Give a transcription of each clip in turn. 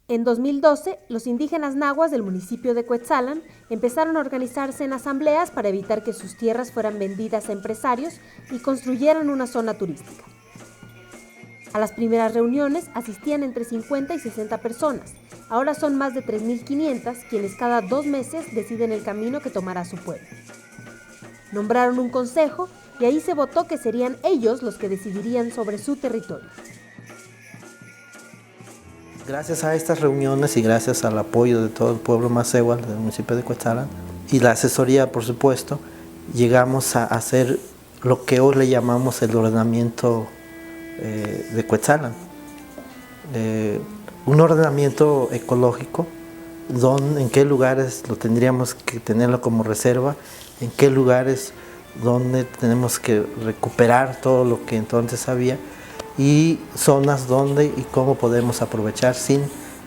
En 2012, los indígenas nahuas del municipio de Cuetzalan empezaron a organizarse en asambleas para evitar que sus tierras fueran vendidas a empresarios y construyeran una zona turística. A las primeras reuniones asistían entre 50 y 60 personas. Ahora son más de 3.500 quienes cada 2 meses deciden el camino que tomará su pueblo. Nombraron un consejo y ahí se votó que serían ellos los que decidirían sobre su territorio. Gracias a estas reuniones y gracias al apoyo de todo el pueblo Masehual del municipio de Cuetzalan y la asesoría, por supuesto, llegamos a hacer lo que hoy le llamamos el ordenamiento de Cuetzalan. Un ordenamiento ecológico, en qué lugares lo tendríamos que tenerlo como reserva, en qué lugares donde tenemos que recuperar todo lo que entonces había, y zonas donde y cómo podemos aprovechar sin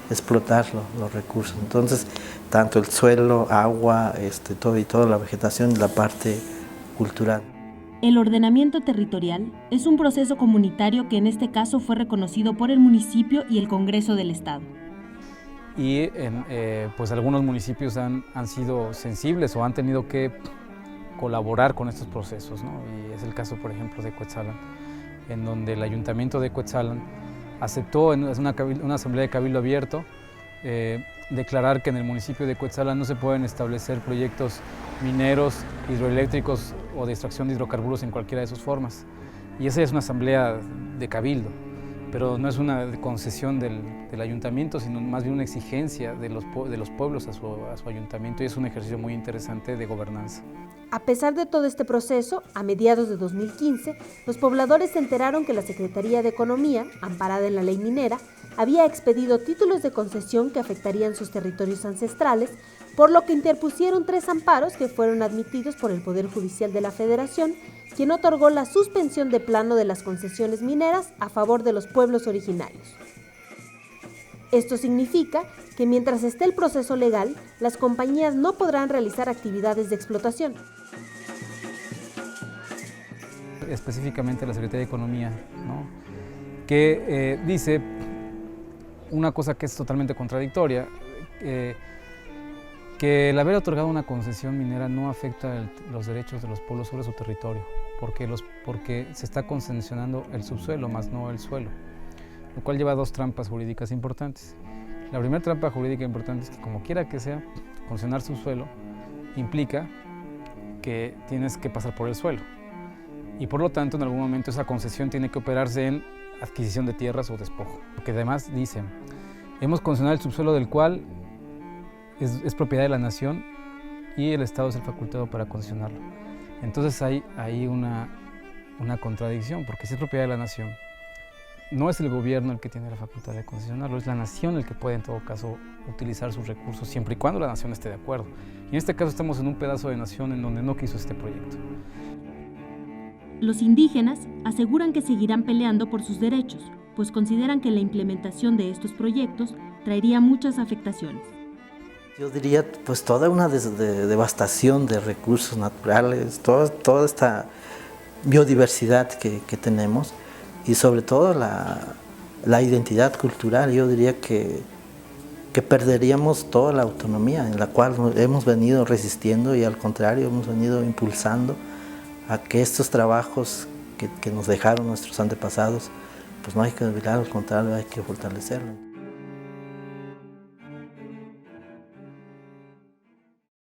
explotar los recursos. Entonces, tanto el suelo, agua, todo y toda la vegetación y la parte cultural. El ordenamiento territorial es un proceso comunitario que en este caso fue reconocido por el municipio y el Congreso del Estado. Y pues algunos municipios han sido sensibles o han tenido que colaborar con estos procesos, ¿no? Y es el caso, por ejemplo, de Cuetzalan, en donde el Ayuntamiento de Cuetzalan aceptó en una asamblea de cabildo abierto declarar que en el municipio de Cuetzalan no se pueden establecer proyectos mineros, hidroeléctricos o de extracción de hidrocarburos en cualquiera de sus formas. Y esa es una asamblea de cabildo, pero no es una concesión del ayuntamiento, sino más bien una exigencia de los pueblos a su ayuntamiento, y es un ejercicio muy interesante de gobernanza. A pesar de todo este proceso, a mediados de 2015, los pobladores se enteraron que la Secretaría de Economía, amparada en la ley minera, había expedido títulos de concesión que afectarían sus territorios ancestrales, por lo que interpusieron 3 amparos que fueron admitidos por el Poder Judicial de la Federación, quien otorgó la suspensión de plano de las concesiones mineras a favor de los pueblos originarios. Esto significa que mientras esté el proceso legal, las compañías no podrán realizar actividades de explotación. Específicamente la Secretaría de Economía, ¿no? Que dice una cosa que es totalmente contradictoria, que el haber otorgado una concesión minera no afecta los derechos de los pueblos sobre su territorio, porque se está concesionando el subsuelo, más no el suelo, lo cual lleva a 2 trampas jurídicas importantes. La primera trampa jurídica importante es que, como quiera que sea, concesionar subsuelo implica que tienes que pasar por el suelo, y por lo tanto en algún momento esa concesión tiene que operarse en adquisición de tierras o despojo. Porque además dicen, hemos concesionado el subsuelo del cual es propiedad de la nación y el Estado es el facultado para concesionarlo. Entonces hay una contradicción, porque si es propiedad de la nación, no es el gobierno el que tiene la facultad de concesionarlo, es la nación el que puede en todo caso utilizar sus recursos, siempre y cuando la nación esté de acuerdo. Y en este caso estamos en un pedazo de nación en donde no quiso este proyecto. Los indígenas aseguran que seguirán peleando por sus derechos, pues consideran que la implementación de estos proyectos traería muchas afectaciones. Yo diría, pues toda una devastación de recursos naturales, toda esta biodiversidad que tenemos, y sobre todo la identidad cultural. Yo diría que perderíamos toda la autonomía en la cual hemos venido resistiendo, y al contrario hemos venido impulsando a que estos trabajos que nos dejaron nuestros antepasados, pues no hay que olvidar, al contrario, hay que fortalecerlos.